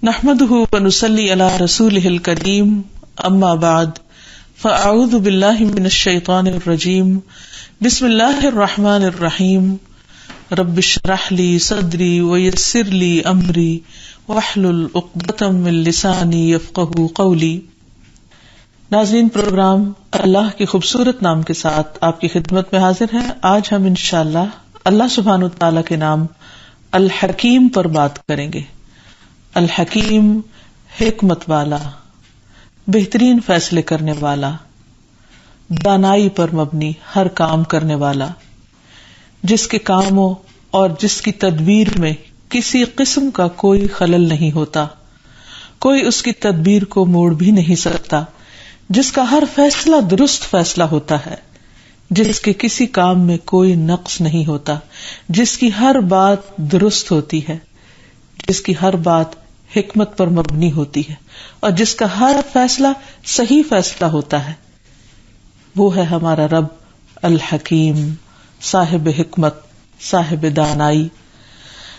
نحمده ونصلي على رسوله الكريم اما بعد فاعوذ بالله من الشيطان الرجيم بسم الله الرحمن الرحيم رب اشرح لي صدري ويسر لي امري واحلل عقدة من لساني يفقهوا قولي۔ ناظرین، پروگرام اللہ کے خوبصورت نام کے ساتھ آپ کی خدمت میں حاضر ہیں۔ آج ہم انشاءاللہ اللہ سبحانہ وتعالی کے نام الحکیم پر بات کریں گے۔ الحکیم، حکمت والا، بہترین فیصلے کرنے والا، دانائی پر مبنی ہر کام کرنے والا، جس کے کاموں اور جس کی تدبیر میں کسی قسم کا کوئی خلل نہیں ہوتا، کوئی اس کی تدبیر کو موڑ بھی نہیں سکتا، جس کا ہر فیصلہ درست فیصلہ ہوتا ہے، جس کے کسی کام میں کوئی نقص نہیں ہوتا، جس کی ہر بات درست ہوتی ہے، جس کی ہر بات حکمت پر مبنی ہوتی ہے، اور جس کا ہر فیصلہ صحیح فیصلہ ہوتا ہے، وہ ہے ہمارا رب الحکیم، صاحب حکمت، صاحب دانائی۔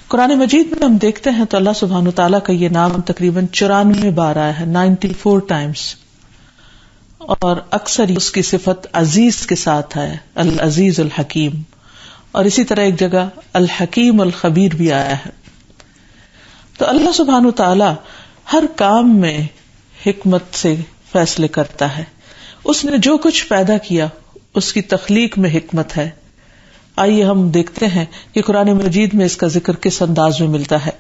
قرآن مجید میں ہم دیکھتے ہیں تو اللہ سبحانہ تعالیٰ کا یہ نام تقریباً 94 بار آیا ہے، 94 ٹائمز، اور اکثر اس کی صفت عزیز کے ساتھ ہے، العزیز الحکیم، اور اسی طرح ایک جگہ الحکیم الخبیر بھی آیا ہے۔ تو اللہ سبحانہ تعالی ہر کام میں حکمت سے فیصلے کرتا ہے۔ اس نے جو کچھ پیدا کیا اس کی تخلیق میں حکمت ہے۔ آئیے ہم دیکھتے ہیں کہ قرآن مجید میں اس کا ذکر کس انداز میں ملتا ہے۔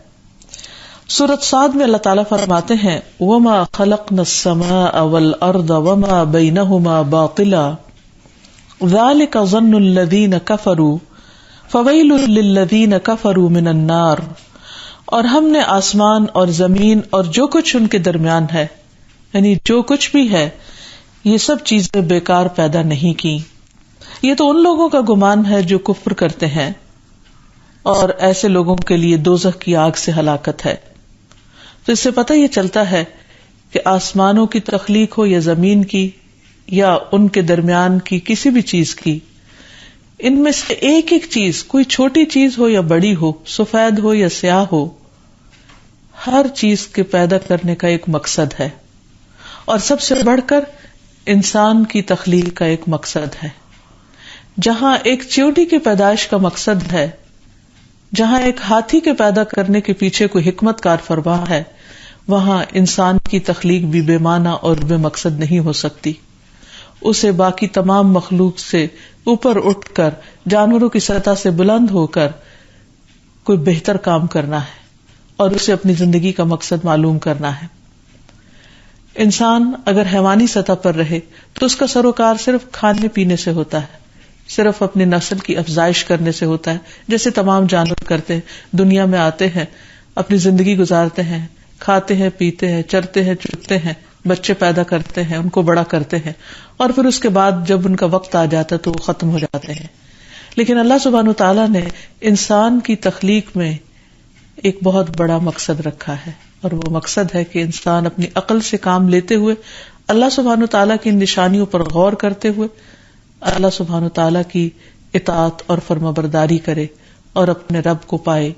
سورۃ صاد میں اللہ تعالیٰ فرماتے ہیں وَمَا خَلَقْنَا السَّمَاءَ وَالْأَرْضَ وَمَا بَيْنَهُمَا بَاطِلًا ذَلِكَ ظَنُّ الَّذِينَ كَفَرُوا فَوَيْلٌ لِّلَّذِينَ كَفَرُوا مِنَ النَّارِ، اور ہم نے آسمان اور زمین اور جو کچھ ان کے درمیان ہے، یعنی جو کچھ بھی ہے، یہ سب چیزیں بیکار پیدا نہیں کی۔ یہ تو ان لوگوں کا گمان ہے جو کفر کرتے ہیں، اور ایسے لوگوں کے لیے دوزخ کی آگ سے ہلاکت ہے۔ تو اس سے پتہ یہ چلتا ہے کہ آسمانوں کی تخلیق ہو یا زمین کی یا ان کے درمیان کی کسی بھی چیز کی، ان میں سے ایک ایک چیز، کوئی چھوٹی چیز ہو یا بڑی ہو، سفید ہو یا سیاہ ہو، ہر چیز کے پیدا کرنے کا ایک مقصد ہے، اور سب سے بڑھ کر انسان کی تخلیق کا ایک مقصد ہے۔ جہاں ایک چیونٹی کی پیدائش کا مقصد ہے، جہاں ایک ہاتھی کے پیدا کرنے کے پیچھے کوئی حکمت کار فرما ہے، وہاں انسان کی تخلیق بھی بے معنی اور بے مقصد نہیں ہو سکتی۔ اسے باقی تمام مخلوق سے اوپر اٹھ کر، جانوروں کی سطح سے بلند ہو کر کوئی بہتر کام کرنا ہے، اور اسے اپنی زندگی کا مقصد معلوم کرنا ہے۔ انسان اگر حیوانی سطح پر رہے تو اس کا سروکار صرف کھانے پینے سے ہوتا ہے، صرف اپنی نسل کی افزائش کرنے سے ہوتا ہے، جیسے تمام جانور کرتے ہیں۔ دنیا میں آتے ہیں، اپنی زندگی گزارتے ہیں، کھاتے ہیں، پیتے ہیں، چرتے ہیں، چگتے ہیں، بچے پیدا کرتے ہیں، ان کو بڑا کرتے ہیں، اور پھر اس کے بعد جب ان کا وقت آ جاتا ہے تو وہ ختم ہو جاتے ہیں۔ لیکن اللہ سبحانہ تعالیٰ نے انسان کی تخلیق میں ایک بہت بڑا مقصد رکھا ہے، اور وہ مقصد ہے کہ انسان اپنی عقل سے کام لیتے ہوئے، اللہ سبحانہ تعالیٰ کی نشانیوں پر غور کرتے ہوئے اللہ سبحانہ تعالیٰ کی اطاعت اور فرمانبرداری کرے اور اپنے رب کو پائے۔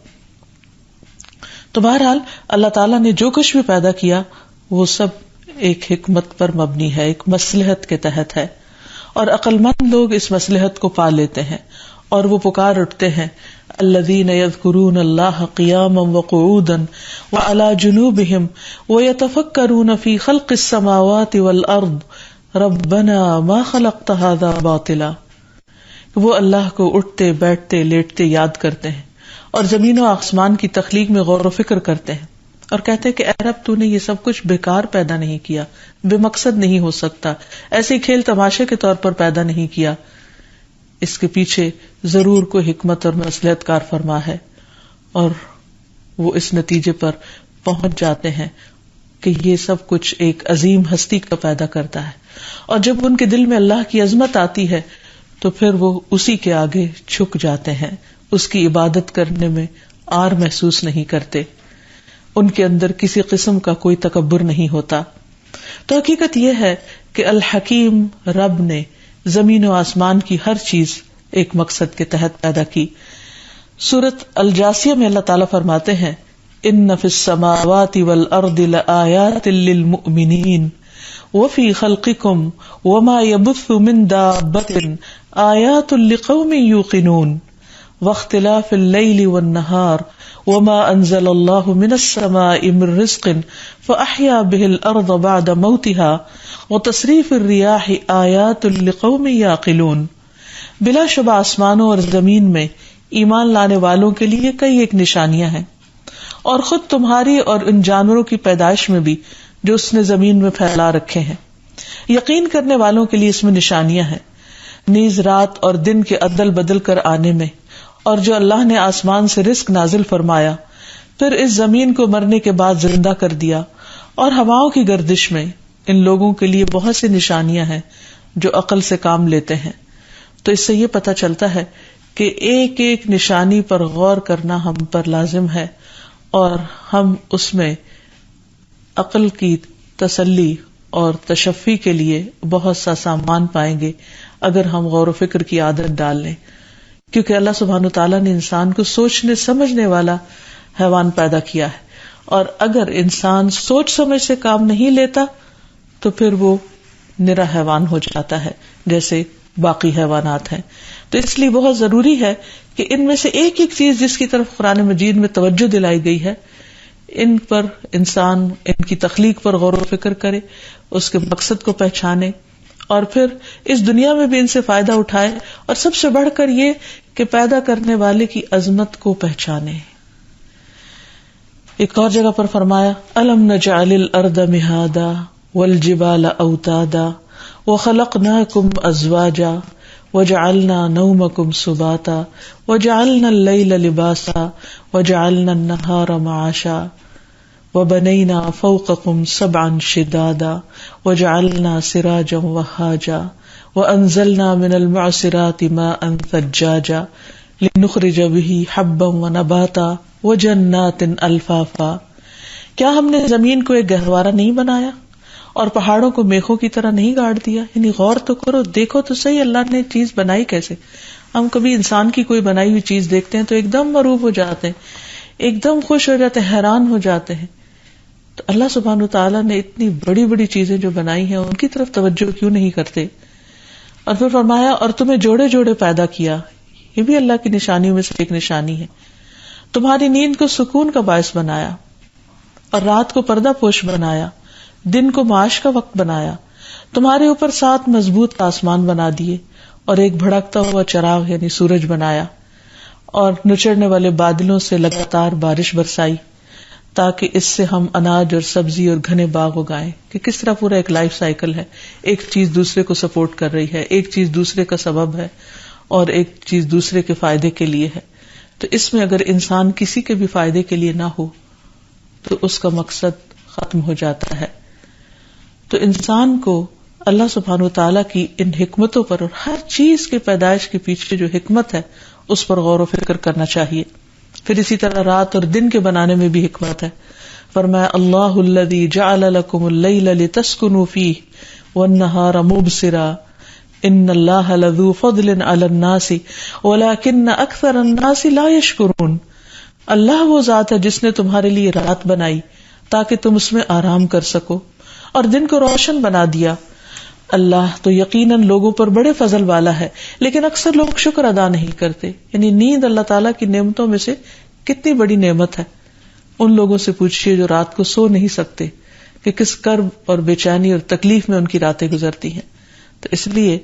تو بہرحال اللہ تعالیٰ نے جو کچھ بھی پیدا کیا وہ سب ایک حکمت پر مبنی ہے، ایک مصلحت کے تحت ہے، اور عقل مند لوگ اس مصلحت کو پا لیتے ہیں، اور وہ پکار اٹھتے ہیں الذین یذکرون اللہ قیاما وقعودا وعلی جنوبہم ویتفکرون فی خلق السماوات والارض ربنا ما خلقت ھذا باطلا۔ وہ اللہ کو اٹھتے بیٹھتے لیٹتے یاد کرتے ہیں، اور زمین و آسمان کی تخلیق میں غور و فکر کرتے ہیں، اور کہتے ہیں کہ اے رب، تو نے یہ سب کچھ بیکار پیدا نہیں کیا، بے مقصد نہیں ہو سکتا، ایسے کھیل تماشے کے طور پر پیدا نہیں کیا، اس کے پیچھے ضرور کوئی حکمت اور مصلحت کار فرما ہے۔ اور وہ اس نتیجے پر پہنچ جاتے ہیں کہ یہ سب کچھ ایک عظیم ہستی کا پیدا کرتا ہے، اور جب ان کے دل میں اللہ کی عظمت آتی ہے تو پھر وہ اسی کے آگے جھک جاتے ہیں، اس کی عبادت کرنے میں عار محسوس نہیں کرتے، ان کے اندر کسی قسم کا کوئی تکبر نہیں ہوتا۔ تو حقیقت یہ ہے کہ الحکیم رب نے زمین و آسمان کی ہر چیز ایک مقصد کے تحت پیدا کی۔ سورۃ الجاثیہ میں اللہ تعالیٰ فرماتے ہیں ان فی السماوات والارض لآیات للمؤمنین وفی خلقکم وما یبث من دابۃ آیات لقوم یوقنون واختلاف اللیل والنہار وما انزل اللہ من السماء من رزق فاحیا به الارض بعد موتها وتصریف الریاح آیات لقوم یعقلون. بلا شبہ آسمانوں اور زمین میں ایمان لانے والوں کے لیے کئی ایک نشانیاں ہیں، اور خود تمہاری اور ان جانوروں کی پیدائش میں بھی جو اس نے زمین میں پھیلا رکھے ہیں. یقین کرنے والوں کے لیے اس میں نشانیاں ہیں، نیز رات اور دن کے عدل بدل کر آنے میں، اور جو اللہ نے آسمان سے رزق نازل فرمایا پھر اس زمین کو مرنے کے بعد زندہ کر دیا، اور ہواؤں کی گردش میں، ان لوگوں کے لیے بہت سی نشانیاں ہیں جو عقل سے کام لیتے ہیں. تو اس سے یہ پتہ چلتا ہے کہ ایک ایک نشانی پر غور کرنا ہم پر لازم ہے، اور ہم اس میں عقل کی تسلی اور تشفی کے لیے بہت سا سامان پائیں گے اگر ہم غور و فکر کی عادت ڈال لیں، کیونکہ اللہ سبحانہ وتعالیٰ نے انسان کو سوچنے سمجھنے والا حیوان پیدا کیا ہے، اور اگر انسان سوچ سمجھ سے کام نہیں لیتا تو پھر وہ نرا حیوان ہو جاتا ہے جیسے باقی حیوانات ہیں. تو اس لیے بہت ضروری ہے کہ ان میں سے ایک ایک چیز جس کی طرف قرآن مجید میں توجہ دلائی گئی ہے، ان پر انسان ان کی تخلیق پر غور و فکر کرے، اس کے مقصد کو پہچانے، اور پھر اس دنیا میں بھی ان سے فائدہ اٹھائے، اور سب سے بڑھ کر یہ کہ پیدا کرنے والے کی عظمت کو پہچانے. ایک اور جگہ پر فرمایا أَلَمْ نَجْعَلِ الْأَرْضَ مِهَادًا وَالْجِبَالَ أَوْتَادًا وَخَلَقْنَاكُمْ أَزْوَاجًا وَجَعَلْنَا نَوْمَكُمْ سُبَاتًا وَجَعَلْنَا اللَّيْلَ لِبَاسًا وَجَعَلْنَا النَّهَارَ مَعَاشًا وَبَنَيْنَا فَوْقَكُمْ سَبْعًا شِدَادًا وَجَعَلْنَا سِرَاجًا وَهَّاجًا وَأَنزَلْنَا مِنَ الْمُعْصِرَاتِ مَاءً ثَجَّاجًا لِنُخْرِجَ بِهِ حَبًّا وَنَبَاتًا وَجَنَّاتٍ أَلْفَافًا. کیا ہم نے زمین کو ایک گہوارہ نہیں بنایا اور پہاڑوں کو میخوں کی طرح نہیں گاڑ دیا؟ یعنی غور تو کرو، دیکھو تو صحیح اللہ نے چیز بنائی کیسے. ہم کبھی انسان کی کوئی بنائی ہوئی چیز دیکھتے ہیں تو ایک دم مروب ہو جاتے ہیں، ایک دم خوش ہو جاتے ہیں، حیران ہو جاتے ہیں. تو اللہ سبحانہ وتعالیٰ نے اتنی بڑی بڑی چیزیں جو بنائی ہیں ان کی طرف توجہ کیوں نہیں کرتے؟ اور پھر فرمایا اور تمہیں جوڑے جوڑے پیدا کیا، یہ بھی اللہ کی نشانیوں میں سے ایک نشانی ہے. تمہاری نیند کو سکون کا باعث بنایا، اور رات کو پردہ پوش بنایا، دن کو معاش کا وقت بنایا. تمہارے اوپر 7 مضبوط آسمان بنا دیے، اور ایک بھڑکتا ہوا چراغ یعنی سورج بنایا، اور نچڑنے والے بادلوں سے لگاتار بارش برسائی تاکہ اس سے ہم اناج اور سبزی اور گھنے باغ اگائیں. کہ کس طرح پورا ایک لائف سائیکل ہے، ایک چیز دوسرے کو سپورٹ کر رہی ہے، ایک چیز دوسرے کا سبب ہے، اور ایک چیز دوسرے کے فائدے کے لیے ہے. تو اس میں اگر انسان کسی کے بھی فائدے کے لیے نہ ہو تو اس کا مقصد ختم ہو جاتا ہے. تو انسان کو اللہ سبحانہ وتعالیٰ کی ان حکمتوں پر اور ہر چیز کے پیدائش کے پیچھے جو حکمت ہے اس پر غور و فکر کرنا چاہیے. پھر اسی طرح رات اور دن کے بنانے میں بھی حکمت ہے. فرمایا اللہ الذی جعل لکم اللیل لتسکنوا فیہ والنہار مبصرا ان اللہ لذو فضل علی الناس ولکن اکثر الناس لا یشکرون. اللہ وہ ذات ہے جس نے تمہارے لیے رات بنائی تاکہ تم اس میں آرام کر سکو، اور دن کو روشن بنا دیا. اللہ تو یقیناً لوگوں پر بڑے فضل والا ہے، لیکن اکثر لوگ شکر ادا نہیں کرتے. یعنی نیند اللہ تعالیٰ کی نعمتوں میں سے کتنی بڑی نعمت ہے. ان لوگوں سے پوچھئے جو رات کو سو نہیں سکتے کہ کس کرب اور بے چینی اور تکلیف میں ان کی راتیں گزرتی ہیں. تو اس لیے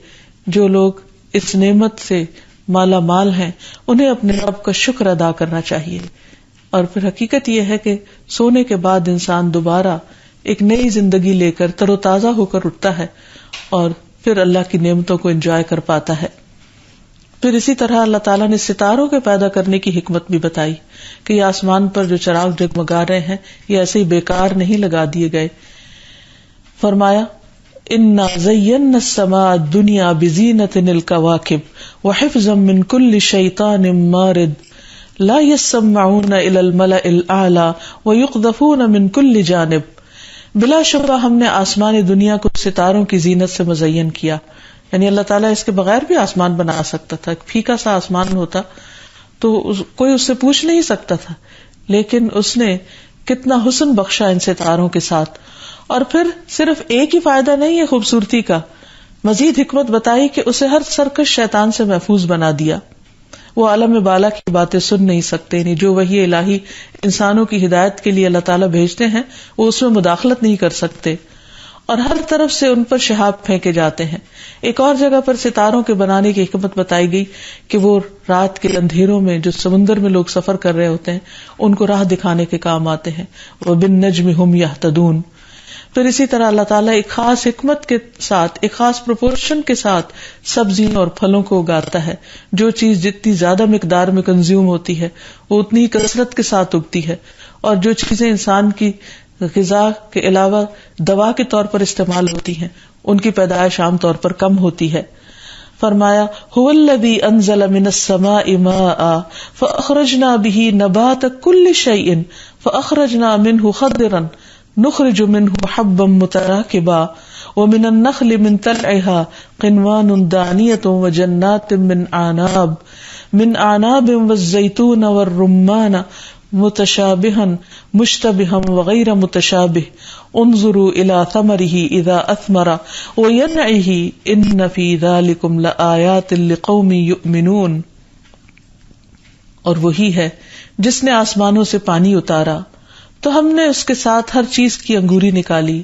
جو لوگ اس نعمت سے مالا مال ہیں انہیں اپنے رب کا شکر ادا کرنا چاہیے. اور پھر حقیقت یہ ہے کہ سونے کے بعد انسان دوبارہ ایک نئی زندگی لے کر تر و تازہ ہو کر اٹھتا ہے اور پھر اللہ کی نعمتوں کو انجوائے کر پاتا ہے. پھر اسی طرح اللہ تعالیٰ نے ستاروں کے پیدا کرنے کی حکمت بھی بتائی کہ یہ آسمان پر جو چراغ جگمگا رہے ہیں یہ ایسے ہی بیکار نہیں لگا دیے گئے. فرمایا انا زینا السماء الدنیا بزینۃ الکواکب وحفظا من کل شیطان مارد لا يسمعون الى الملأ الاعلی ويقذفون من کل جانب. بلا شبہ ہم نے آسمان دنیا کو ستاروں کی زینت سے مزین کیا. یعنی اللہ تعالیٰ اس کے بغیر بھی آسمان بنا سکتا تھا. ایک پھیکا سا آسمان ہوتا تو کوئی اس سے پوچھ نہیں سکتا تھا لیکن اس نے کتنا حسن بخشا ان ستاروں کے ساتھ. اور پھر صرف ایک ہی فائدہ نہیں ہے خوبصورتی کا، مزید حکمت بتائی کہ اسے ہر سرکش شیطان سے محفوظ بنا دیا. وہ عالم بالا کی باتیں سن نہیں سکتے، یعنی جو وحی الہی انسانوں کی ہدایت کے لیے اللہ تعالیٰ بھیجتے ہیں وہ اس میں مداخلت نہیں کر سکتے، اور ہر طرف سے ان پر شہاب پھینکے جاتے ہیں. ایک اور جگہ پر ستاروں کے بنانے کی حکمت بتائی گئی کہ وہ رات کے اندھیروں میں جو سمندر میں لوگ سفر کر رہے ہوتے ہیں ان کو راہ دکھانے کے کام آتے ہیں. وَبِالنَّجْمِ هُمْ يَهْتَدُونَ. پھر اسی طرح اللہ تعالیٰ ایک خاص حکمت کے ساتھ، ایک خاص پروپورشن کے ساتھ سبزیوں اور پھلوں کو اگاتا ہے. جو چیز جتنی زیادہ مقدار میں کنزیوم ہوتی ہے وہ اتنی کثرت کے ساتھ اگتی ہے، اور جو چیزیں انسان کی غذا کے علاوہ دوا کے طور پر استعمال ہوتی ہیں ان کی پیدائش عام طور پر کم ہوتی ہے. فرمایا هو الذی انزل من السماء ماء فاخرجنا به نبات كل شيء فاخرجنا منه خضرا نخرج منه حبا متراكبا ومن النخل من طلعها قنوان دانية وجنات من أعناب والزيتون والرمان متشابها مشتبها وغير متشابه انظروا إلى ثمره إذا أثمر وينعه إن في ذلكم لآيات لقوم يؤمنون. اور وہی ہے جس نے آسمانوں سے پانی اتارا تو ہم نے اس کے ساتھ ہر چیز کی انگوری نکالی،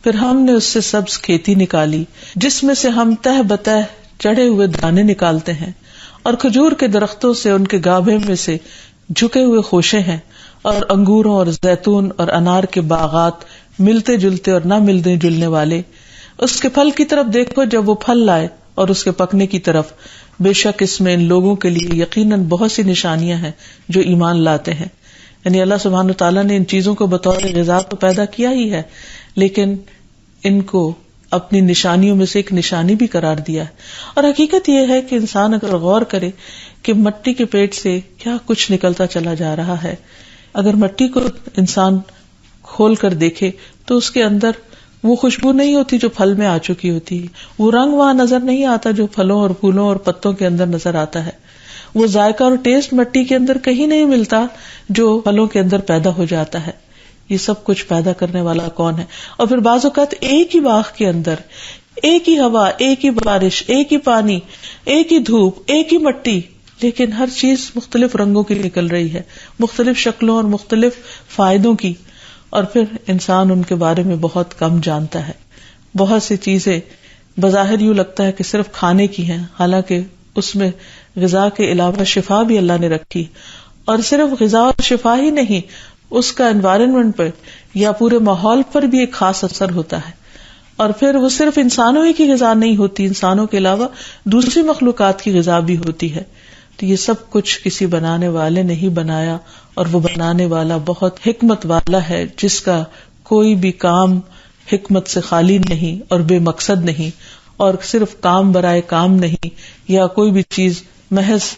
پھر ہم نے اس سے سبز کھیتی نکالی جس میں سے ہم تہ بتہ چڑھے ہوئے دانے نکالتے ہیں، اور کھجور کے درختوں سے ان کے گابھے میں سے جھکے ہوئے خوشے ہیں، اور انگوروں اور زیتون اور انار کے باغات ملتے جلتے اور نہ ملتے جلنے والے. اس کے پھل کی طرف دیکھو جب وہ پھل لائے، اور اس کے پکنے کی طرف، بے شک اس میں ان لوگوں کے لیے یقیناً بہت سی نشانیاں ہیں جو ایمان لاتے ہیں. یعنی اللہ سبحانہ تعالیٰ نے ان چیزوں کو بطور غذا تو پیدا کیا ہی ہے، لیکن ان کو اپنی نشانیوں میں سے ایک نشانی بھی قرار دیا ہے. اور حقیقت یہ ہے کہ انسان اگر غور کرے کہ مٹی کے پیٹ سے کیا کچھ نکلتا چلا جا رہا ہے، اگر مٹی کو انسان کھول کر دیکھے تو اس کے اندر وہ خوشبو نہیں ہوتی جو پھل میں آ چکی ہوتی، وہ رنگ وہاں نظر نہیں آتا جو پھلوں اور پھولوں اور پتوں کے اندر نظر آتا ہے، وہ ذائقہ اور ٹیسٹ مٹی کے اندر کہیں نہیں ملتا جو پھلوں کے اندر پیدا ہو جاتا ہے. یہ سب کچھ پیدا کرنے والا کون ہے؟ اور پھر بعض اوقات ایک ہی باغ کے اندر ایک ہی ہوا، ایک ہی بارش، ایک ہی پانی، ایک ہی دھوپ، ایک ہی مٹی، لیکن ہر چیز مختلف رنگوں کی نکل رہی ہے، مختلف شکلوں اور مختلف فائدوں کی، اور پھر انسان ان کے بارے میں بہت کم جانتا ہے. بہت سی چیزیں بظاہر یوں لگتا ہے کہ صرف کھانے کی ہیں، حالانکہ اس میں غذا کے علاوہ شفا بھی اللہ نے رکھی. اور صرف غذا اور شفا ہی نہیں، اس کا انوائرمنٹ پر یا پورے ماحول پر بھی ایک خاص اثر ہوتا ہے. اور پھر وہ صرف انسانوں ہی کی غذا نہیں ہوتی، انسانوں کے علاوہ دوسری مخلوقات کی غذا بھی ہوتی ہے. تو یہ سب کچھ کسی بنانے والے نے ہی بنایا، اور وہ بنانے والا بہت حکمت والا ہے جس کا کوئی بھی کام حکمت سے خالی نہیں اور بے مقصد نہیں، اور صرف کام برائے کام نہیں، یا کوئی بھی چیز محض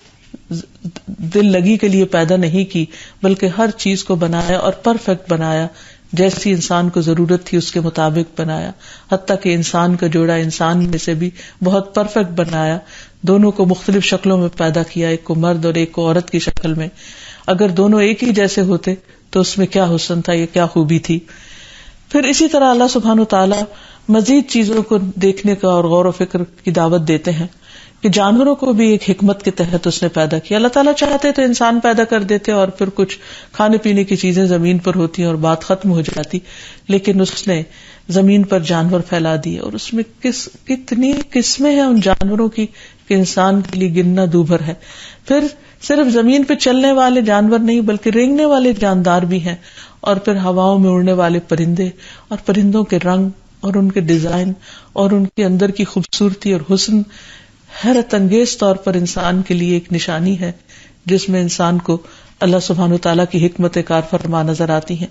دل لگی کے لیے پیدا نہیں کی، بلکہ ہر چیز کو بنایا اور پرفیکٹ بنایا، جیسی انسان کو ضرورت تھی اس کے مطابق بنایا. حتیٰ کہ انسان کا جوڑا انسان میں سے بھی بہت پرفیکٹ بنایا، دونوں کو مختلف شکلوں میں پیدا کیا، ایک کو مرد اور ایک کو عورت کی شکل میں. اگر دونوں ایک ہی جیسے ہوتے تو اس میں کیا حسن تھا، یہ کیا خوبی تھی. پھر اسی طرح اللہ سبحانہ وتعالی مزید چیزوں کو دیکھنے کا اور غور و فکر کی دعوت دیتے ہیں کہ جانوروں کو بھی ایک حکمت کے تحت اس نے پیدا کیا. اللہ تعالیٰ چاہتے تو انسان پیدا کر دیتے اور پھر کچھ کھانے پینے کی چیزیں زمین پر ہوتی اور بات ختم ہو جاتی، لیکن اس نے زمین پر جانور پھیلا دیے، اور اس میں کتنی قسمیں ہیں ان جانوروں کی کہ انسان کے لیے گننا دوبھر ہے. پھر صرف زمین پہ چلنے والے جانور نہیں بلکہ رینگنے والے جاندار بھی ہیں، اور پھر ہواؤں میں اڑنے والے پرندے، اور پرندوں کے رنگ اور ان کے ڈیزائن اور ان کے اندر کی خوبصورتی اور حسن حیرت انگیز طور پر انسان کے لیے ایک نشانی ہے جس میں انسان کو اللہ سبحانہ وتعالیٰ کی حکمت کار فرما نظر آتی ہیں.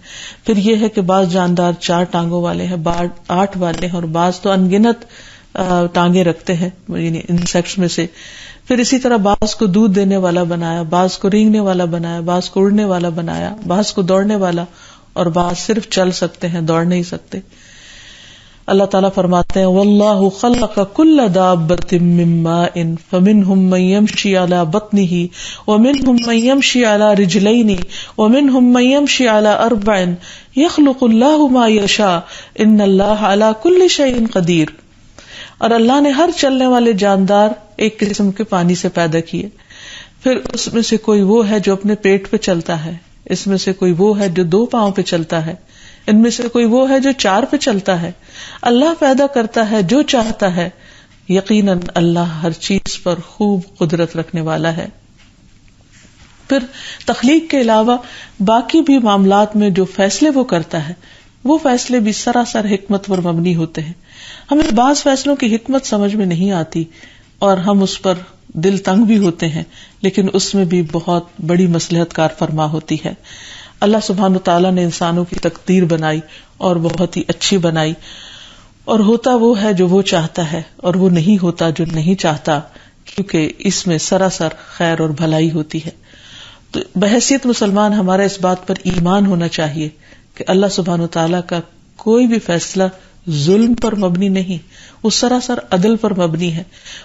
پھر یہ ہے کہ بعض جاندار 4 ٹانگوں والے ہیں، بعض 8 والے ہیں، اور بعض تو انگنت ٹانگیں رکھتے ہیں یعنی انسیکٹس میں سے. پھر اسی طرح بعض کو دودھ دینے والا بنایا، بعض کو رینگنے والا بنایا، بعض کو اڑنے والا بنایا، بعض کو دوڑنے والا، اور بعض صرف چل سکتے ہیں، دوڑ نہیں سکتے. اللہ تعالیٰ فرماتے ہیں واللہ خلق کل دابۃ من ماء فمنہم من یمشی علی بطنہ ومنہم من یمشی علی رجلین ومنہم من یمشی علی اربع یخلق اللہ ما یشاء ان اللہ علی کل شیء قدیر. اور اللہ نے ہر چلنے والے جاندار ایک قسم کے پانی سے پیدا کیے، پھر اس میں سے کوئی وہ ہے جو اپنے پیٹ پہ چلتا ہے، اس میں سے کوئی وہ ہے جو 2 پاؤں پہ چلتا ہے، ان میں سے کوئی وہ ہے جو 4 پہ چلتا ہے. اللہ پیدا کرتا ہے جو چاہتا ہے، یقیناً اللہ ہر چیز پر خوب قدرت رکھنے والا ہے. پھر تخلیق کے علاوہ باقی بھی معاملات میں جو فیصلے وہ کرتا ہے وہ فیصلے بھی سراسر حکمت پر مبنی ہوتے ہیں. ہمیں بعض فیصلوں کی حکمت سمجھ میں نہیں آتی اور ہم اس پر دل تنگ بھی ہوتے ہیں، لیکن اس میں بھی بہت بڑی مصلحت کار فرما ہوتی ہے. اللہ سبحانہ تعالیٰ نے انسانوں کی تقدیر بنائی اور بہت ہی اچھی بنائی، اور ہوتا وہ ہے جو وہ چاہتا ہے اور وہ نہیں ہوتا جو نہیں چاہتا، کیونکہ اس میں سراسر خیر اور بھلائی ہوتی ہے. تو بحیثیت مسلمان ہمارا اس بات پر ایمان ہونا چاہیے کہ اللہ سبحانہ تعالیٰ کا کوئی بھی فیصلہ ظلم پر مبنی نہیں، وہ سراسر عدل پر مبنی ہے.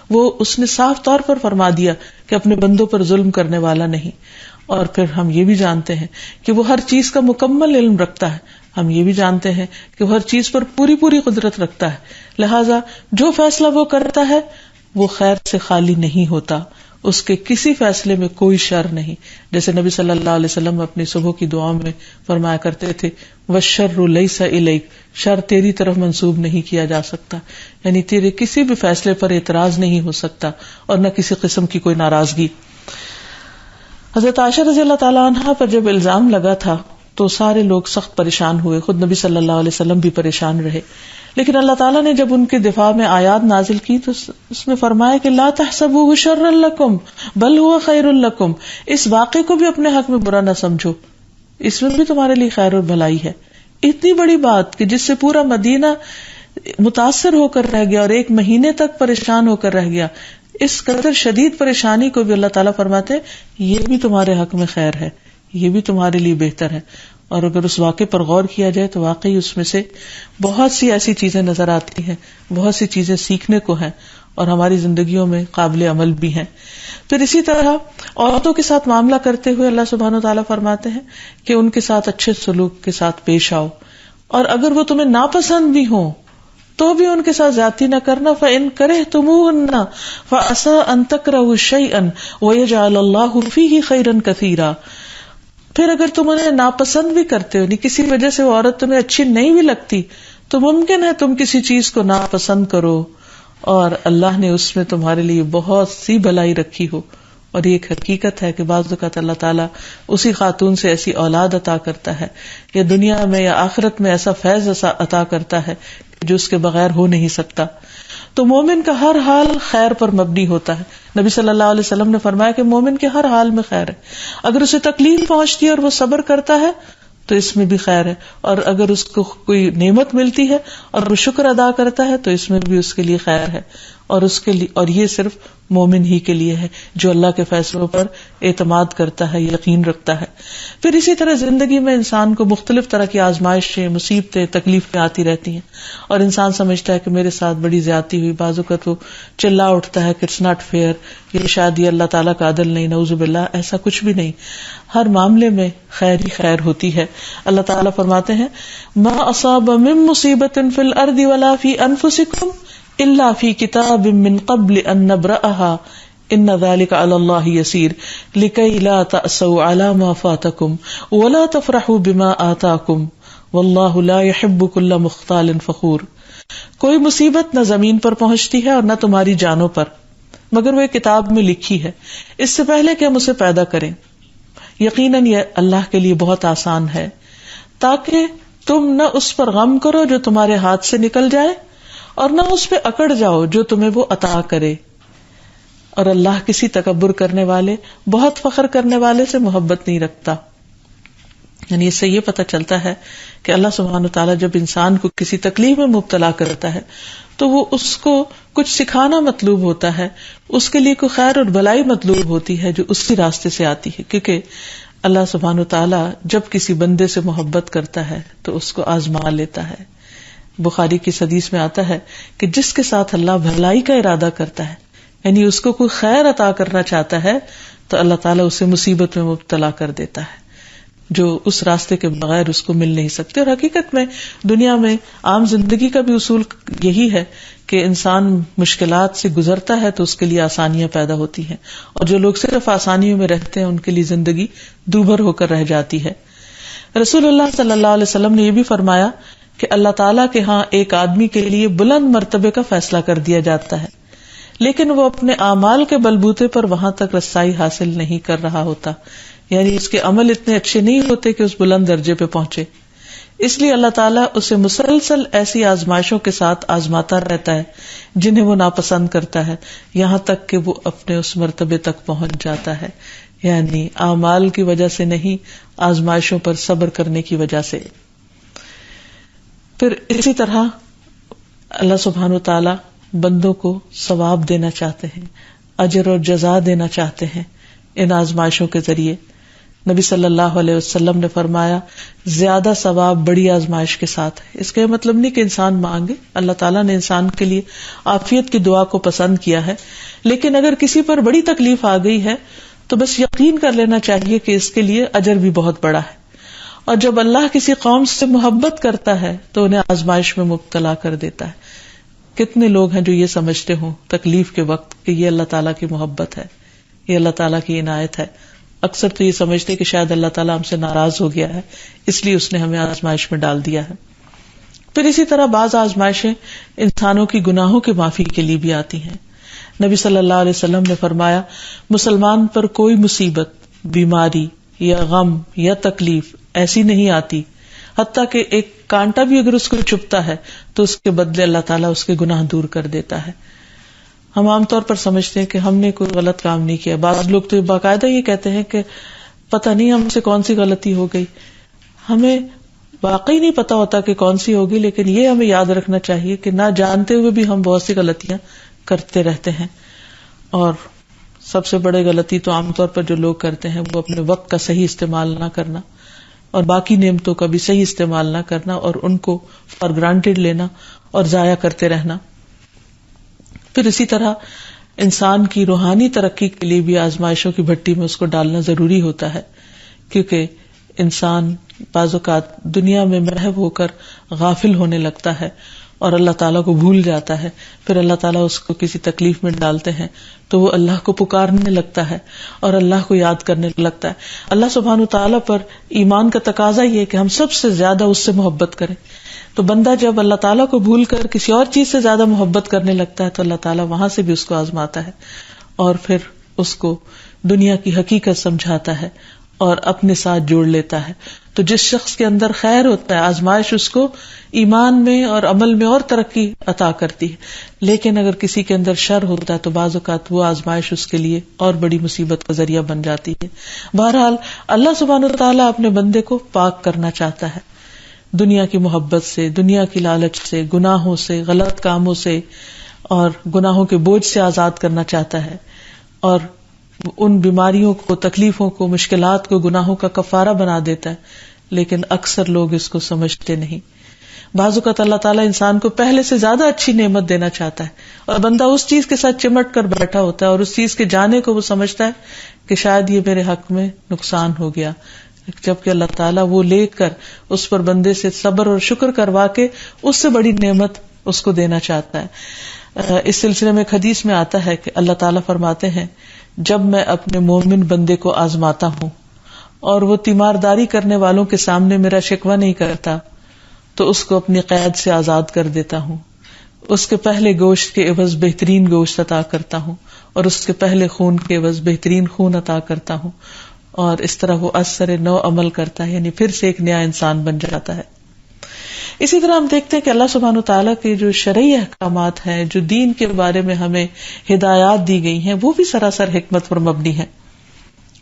وہ اس نے صاف طور پر فرما دیا کہ اپنے بندوں پر ظلم کرنے والا نہیں. اور پھر ہم یہ بھی جانتے ہیں کہ وہ ہر چیز کا مکمل علم رکھتا ہے، ہم یہ بھی جانتے ہیں کہ وہ ہر چیز پر پوری پوری قدرت رکھتا ہے، لہذا جو فیصلہ وہ کرتا ہے وہ خیر سے خالی نہیں ہوتا، اس کے کسی فیصلے میں کوئی شر نہیں. جیسے نبی صلی اللہ علیہ وسلم اپنی صبح کی دعا میں فرمایا کرتے تھے وَالشَّرُّ لَيْسَ إِلَيْكَ، شر تیری طرف منسوب نہیں کیا جا سکتا، یعنی تیرے کسی بھی فیصلے پر اعتراض نہیں ہو سکتا اور نہ کسی قسم کی کوئی ناراضگی. حضرت عائشہ رضی اللہ تعالیٰ عنہا پر جب الزام لگا تھا تو سارے لوگ سخت پریشان ہوئے، خود نبی صلی اللہ علیہ وسلم بھی پریشان رہے، لیکن اللہ تعالیٰ نے جب ان کے دفاع میں آیات نازل کی تو اس میں فرمایا کہ لا تحسبوه شرا لکم بل هو خیر لکم، اس واقعے کو بھی اپنے حق میں برا نہ سمجھو، اس میں بھی تمہارے لیے خیر اور بھلائی ہے. اتنی بڑی بات کہ جس سے پورا مدینہ متاثر ہو کر رہ گیا اور 1 مہینے تک پریشان ہو کر رہ گیا، اس قدر شدید پریشانی کو بھی اللہ تعالیٰ فرماتے یہ بھی تمہارے حق میں خیر ہے، یہ بھی تمہارے لیے بہتر ہے. اور اگر اس واقعے پر غور کیا جائے تو واقعی اس میں سے بہت سی ایسی چیزیں نظر آتی ہیں، بہت سی چیزیں سیکھنے کو ہیں اور ہماری زندگیوں میں قابل عمل بھی ہیں. پھر اسی طرح عورتوں کے ساتھ معاملہ کرتے ہوئے اللہ سبحانہ وتعالیٰ فرماتے ہیں کہ ان کے ساتھ اچھے سلوک کے ساتھ پیش آؤ، اور اگر وہ تمہیں ناپسند بھی ہوں تو بھی ان کے ساتھ زیادتی نہ کرنا. فَإِن كَرِهْتُمُوهُنَّ فَعَسَىٰ أَن تَكْرَهُوا شَيْئًا وَيَجْعَلَ اللَّهُ فِيهِ خَيْرًا كَثِيرًا. پھر اگر تم انہیں ناپسند بھی کرتے ہو، نہیں کسی وجہ سے وہ عورت تمہیں اچھی نہیں بھی لگتی، تو ممکن ہے تم کسی چیز کو ناپسند کرو اور اللہ نے اس میں تمہارے لیے بہت سی بھلائی رکھی ہو. اور یہ ایک حقیقت ہے کہ بعض اوقات اللہ تعالیٰ اسی خاتون سے ایسی اولاد عطا کرتا ہے یا دنیا میں یا آخرت میں ایسا فیض عطا کرتا ہے جو اس کے بغیر ہو نہیں سکتا. تو مومن کا ہر حال خیر پر مبنی ہوتا ہے. نبی صلی اللہ علیہ وسلم نے فرمایا کہ مومن کے ہر حال میں خیر ہے. اگر اسے تکلیف پہنچتی ہے اور وہ صبر کرتا ہے تو اس میں بھی خیر ہے، اور اگر اس کو کوئی نعمت ملتی ہے اور وہ شکر ادا کرتا ہے تو اس میں بھی اس کے لیے خیر ہے. اور اس کے لیے، اور یہ صرف مومن ہی کے لیے ہے جو اللہ کے فیصلوں پر اعتماد کرتا ہے، یقین رکھتا ہے. پھر اسی طرح زندگی میں انسان کو مختلف طرح کی آزمائشیں، مصیبتیں، تکلیفیں آتی رہتی ہیں اور انسان سمجھتا ہے کہ میرے ساتھ بڑی زیادتی ہوئی. بعض اوقات وہ چلا اٹھتا ہے کہ اٹس ناٹ فیئر، یہ شاید یہ اللہ تعالیٰ کا عدل نہیں، نعوذ باللہ. ایسا کچھ بھی نہیں، ہر معاملے میں خیر ہی خیر ہوتی ہے. اللہ تعالیٰ فرماتے ہیں ما اصاب من مصیبت فی الارض ولا فی انفسکم الا فی کتاب من قبل ان نبرأها ان ذلك علی اللہ یسیر لکی لا تأسوا علی ما فاتکم ولا تفرحوا بما آتاکم واللہ لا يحب کل مختال فخور. کوئی مصیبت نہ زمین پر پہنچتی ہے اور نہ تمہاری جانوں پر مگر وہ ایک کتاب میں لکھی ہے اس سے پہلے کہ ہم اسے پیدا کریں. یقیناً یہ اللہ کے لیے بہت آسان ہے تاکہ تم نہ اس پر غم کرو جو تمہارے ہاتھ سے نکل جائے اور نہ اس پہ اکڑ جاؤ جو تمہیں وہ عطا کرے. اور اللہ کسی تکبر کرنے والے، بہت فخر کرنے والے سے محبت نہیں رکھتا. یعنی اس سے یہ پتہ چلتا ہے کہ اللہ سبحانہ وتعالیٰ جب انسان کو کسی تکلیف میں مبتلا کرتا ہے تو وہ اس کو کچھ سکھانا مطلوب ہوتا ہے، اس کے لیے کوئی خیر اور بھلائی مطلوب ہوتی ہے جو اسی راستے سے آتی ہے. کیونکہ اللہ سبحانہ وتعالیٰ جب کسی بندے سے محبت کرتا ہے تو اس کو آزما لیتا ہے. بخاری کی حدیث میں آتا ہے کہ جس کے ساتھ اللہ بھلائی کا ارادہ کرتا ہے، یعنی اس کو کوئی خیر عطا کرنا چاہتا ہے، تو اللہ تعالیٰ اسے مصیبت میں مبتلا کر دیتا ہے جو اس راستے کے بغیر اس کو مل نہیں سکتے. اور حقیقت میں دنیا میں عام زندگی کا بھی اصول یہی ہے کہ انسان مشکلات سے گزرتا ہے تو اس کے لیے آسانیاں پیدا ہوتی ہیں، اور جو لوگ صرف آسانیوں میں رہتے ہیں ان کے لیے زندگی دوبھر ہو کر رہ جاتی ہے. رسول اللہ صلی اللہ علیہ وسلم نے یہ بھی فرمایا کہ اللہ تعالیٰ کے ہاں ایک آدمی کے لیے بلند مرتبے کا فیصلہ کر دیا جاتا ہے، لیکن وہ اپنے اعمال کے بلبوتے پر وہاں تک رسائی حاصل نہیں کر رہا ہوتا، یعنی اس کے عمل اتنے اچھے نہیں ہوتے کہ اس بلند درجے پہ پہنچے. اس لیے اللہ تعالیٰ اسے مسلسل ایسی آزمائشوں کے ساتھ آزماتا رہتا ہے جنہیں وہ ناپسند کرتا ہے، یہاں تک کہ وہ اپنے اس مرتبے تک پہنچ جاتا ہے. یعنی اعمال کی وجہ سے نہیں، آزمائشوں پر صبر کرنے کی وجہ سے. پھر اسی طرح اللہ سبحانہ وتعالی بندوں کو ثواب دینا چاہتے ہیں، اجر اور جزا دینا چاہتے ہیں ان آزمائشوں کے ذریعے. نبی صلی اللہ علیہ وسلم نے فرمایا زیادہ ثواب بڑی آزمائش کے ساتھ ہے. اس کا یہ مطلب نہیں کہ انسان مانگے، اللہ تعالیٰ نے انسان کے لیے عافیت کی دعا کو پسند کیا ہے، لیکن اگر کسی پر بڑی تکلیف آ گئی ہے تو بس یقین کر لینا چاہیے کہ اس کے لیے اجر بھی بہت بڑا ہے. اور جب اللہ کسی قوم سے محبت کرتا ہے تو انہیں آزمائش میں مبتلا کر دیتا ہے. کتنے لوگ ہیں جو یہ سمجھتے ہوں تکلیف کے وقت کہ یہ اللہ تعالیٰ کی محبت ہے، یہ اللہ تعالیٰ کی عنایت ہے. اکثر تو یہ سمجھتے کہ شاید اللہ تعالیٰ ہم سے ناراض ہو گیا ہے اس لیے اس نے ہمیں آزمائش میں ڈال دیا ہے. پھر اسی طرح بعض آزمائشیں انسانوں کی گناہوں کی معافی کے لیے بھی آتی ہیں. نبی صلی اللہ علیہ وسلم نے فرمایا مسلمان پر کوئی مصیبت، بیماری یا غم یا تکلیف ایسی نہیں آتی حتیٰ کہ ایک کانٹا بھی اگر اس کو چبھتا ہے تو اس کے بدلے اللہ تعالیٰ اس کے گناہ دور کر دیتا ہے. ہم عام طور پر سمجھتے ہیں کہ ہم نے کوئی غلط کام نہیں کیا. بعض لوگ تو باقاعدہ یہ کہتے ہیں کہ پتہ نہیں ہم سے کون سی غلطی ہو گئی. ہمیں واقعی نہیں پتا ہوتا کہ کون سی ہوگی، لیکن یہ ہمیں یاد رکھنا چاہیے کہ نہ جانتے ہوئے بھی ہم بہت سی غلطیاں کرتے رہتے ہیں. اور سب سے بڑی غلطی تو عام طور پر جو لوگ کرتے ہیں وہ اپنے وقت کا صحیح استعمال نہ کرنا اور باقی نعمتوں کا بھی صحیح استعمال نہ کرنا اور ان کو فار گرانٹیڈ لینا اور ضائع کرتے رہنا. پھر اسی طرح انسان کی روحانی ترقی کے لیے بھی آزمائشوں کی بھٹی میں اس کو ڈالنا ضروری ہوتا ہے، کیونکہ انسان بعض اوقات دنیا میں محو ہو کر غافل ہونے لگتا ہے اور اللہ تعالیٰ کو بھول جاتا ہے. پھر اللہ تعالیٰ اس کو کسی تکلیف میں ڈالتے ہیں تو وہ اللہ کو پکارنے لگتا ہے اور اللہ کو یاد کرنے لگتا ہے. اللہ سبحانہ تعالیٰ پر ایمان کا تقاضا یہ ہے کہ ہم سب سے زیادہ اس سے محبت کریں. تو بندہ جب اللہ تعالیٰ کو بھول کر کسی اور چیز سے زیادہ محبت کرنے لگتا ہے تو اللہ تعالیٰ وہاں سے بھی اس کو آزماتا ہے اور پھر اس کو دنیا کی حقیقت سمجھاتا ہے اور اپنے ساتھ جوڑ لیتا ہے. تو جس شخص کے اندر خیر ہوتا ہے آزمائش اس کو ایمان میں اور عمل میں اور ترقی عطا کرتی ہے، لیکن اگر کسی کے اندر شر ہوتا ہے تو بعض اوقات وہ آزمائش اس کے لیے اور بڑی مصیبت کا ذریعہ بن جاتی ہے. بہرحال اللہ سبحانہ تعالیٰ اپنے بندے کو پاک کرنا چاہتا ہے دنیا کی محبت سے، دنیا کی لالچ سے، گناہوں سے، غلط کاموں سے اور گناہوں کے بوجھ سے آزاد کرنا چاہتا ہے اور ان بیماریوں کو، تکلیفوں کو، مشکلات کو گناہوں کا کفارہ بنا دیتا ہے. لیکن اکثر لوگ اس کو سمجھتے نہیں. بعض اوقات اللہ تعالیٰ انسان کو پہلے سے زیادہ اچھی نعمت دینا چاہتا ہے اور بندہ اس چیز کے ساتھ چمٹ کر بیٹھا ہوتا ہے اور اس چیز کے جانے کو وہ سمجھتا ہے کہ شاید یہ میرے حق میں نقصان ہو گیا، جبکہ اللہ تعالیٰ وہ لے کر اس پر بندے سے صبر اور شکر کروا کے اس سے بڑی نعمت اس کو دینا چاہتا ہے. اس سلسلے میں ایک حدیث میں آتا ہے کہ اللہ تعالیٰ فرماتے ہیں جب میں اپنے مومن بندے کو آزماتا ہوں اور وہ تیمارداری کرنے والوں کے سامنے میرا شکوہ نہیں کرتا تو اس کو اپنی قید سے آزاد کر دیتا ہوں. اس کے پہلے گوشت کے عوض بہترین گوشت عطا کرتا ہوں اور اس کے پہلے خون کے عوض بہترین خون عطا کرتا ہوں، اور اس طرح وہ اثر نو عمل کرتا ہے، یعنی پھر سے ایک نیا انسان بن جاتا ہے. اسی طرح ہم دیکھتے ہیں کہ اللہ سبحانہ وتعالیٰ کے جو شرعی احکامات ہیں، جو دین کے بارے میں ہمیں ہدایات دی گئی ہیں، وہ بھی سراسر حکمت پر مبنی ہیں.